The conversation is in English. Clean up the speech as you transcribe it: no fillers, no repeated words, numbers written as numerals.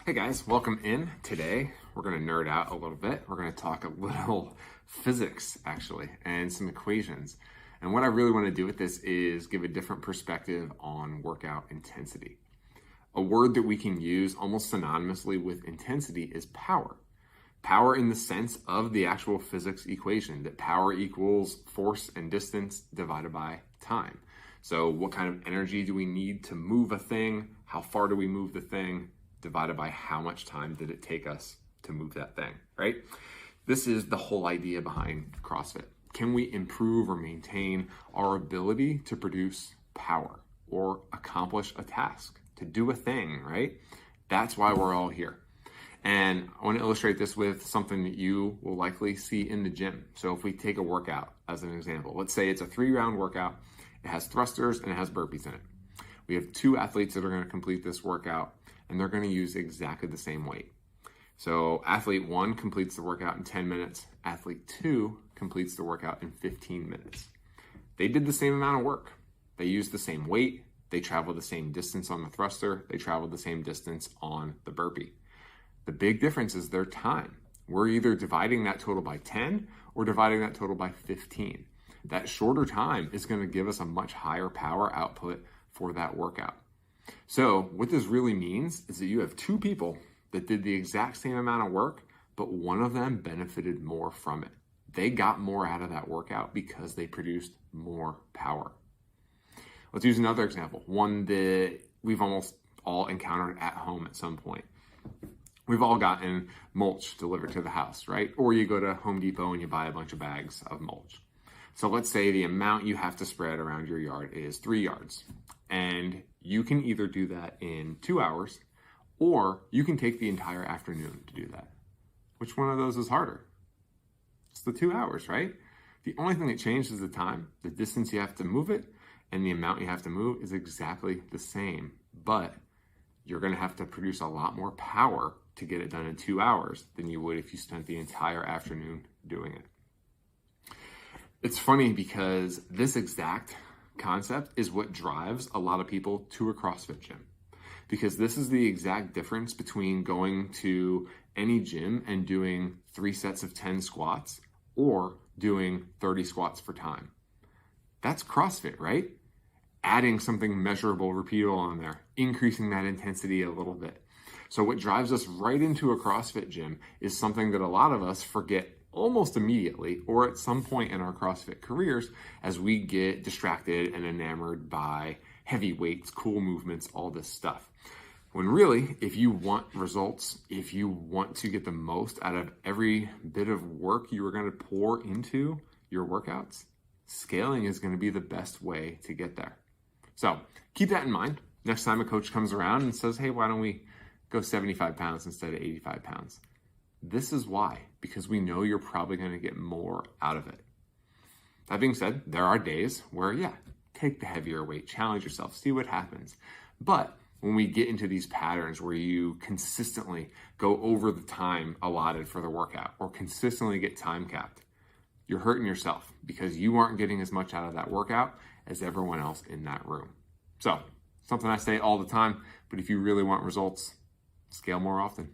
Hey guys, welcome in. Today we're going to nerd out a little bit. We're going to talk a little physics actually and some equations. And what I really want to do with this is give a different perspective on workout intensity. A word that we can use almost synonymously with intensity is power. Power in the sense of the actual physics equation, that power equals force and distance divided by time. So what kind of energy do we need to move a thing? How far do we move the thing? Divided by how much time did it take us to move that thing, right? This is the whole idea behind CrossFit. Can we improve or maintain our ability to produce power or accomplish a task, to do a thing, right? That's why we're all here. And I want to illustrate this with something that you will likely see in the gym. So if we take a workout as an example, let's say it's a 3-round workout. It has thrusters and it has burpees in it. We have 2 athletes that are going to complete this workout, and they're going to use exactly the same weight. So athlete 1 completes the workout in 10 minutes. Athlete 2 completes the workout in 15 minutes. They did the same amount of work. They used the same weight. They traveled the same distance on the thruster. They traveled the same distance on the burpee. The big difference is their time. We're either dividing that total by 10 or dividing that total by 15. That shorter time is going to give us a much higher power output for that workout. So what this really means is that you have 2 people that did the exact same amount of work, but one of them benefited more from it. They got more out of that workout because they produced more power. Let's use another example, one that we've almost all encountered at home at some point. We've all gotten mulch delivered to the house, right? Or you go to Home Depot and you buy a bunch of bags of mulch. So let's say the amount you have to spread around your yard is 3 yards. And you can either do that in 2 hours, or you can take the entire afternoon to do that. Which one of those is harder? It's the 2 hours, right? The only thing that changed is the time. The distance you have to move it and the amount you have to move is exactly the same. But you're going to have to produce a lot more power to get it done in 2 hours than you would if you spent the entire afternoon doing it. It's funny because this exact concept is what drives a lot of people to a CrossFit gym, because this is the exact difference between going to any gym and doing 3 sets of 10 squats or doing 30 squats for time. That's CrossFit, right? Adding something measurable, repeatable on there, increasing that intensity a little bit. So what drives us right into a CrossFit gym is something that a lot of us forget almost immediately, or at some point in our CrossFit careers, as we get distracted and enamored by heavy weights, cool movements, all this stuff. When really, if you want results, if you want to get the most out of every bit of work you are going to pour into your workouts, scaling is going to be the best way to get there. So keep that in mind. Next time a coach comes around and says, hey, why don't we go 75 pounds instead of 85 pounds? This is why, because we know you're probably going to get more out of it. That being said, there are days where, take the heavier weight, challenge yourself, see what happens. But when we get into these patterns where you consistently go over the time allotted for the workout or consistently get time capped, you're hurting yourself because you aren't getting as much out of that workout as everyone else in that room. So, something I say all the time, but if you really want results, scale more often.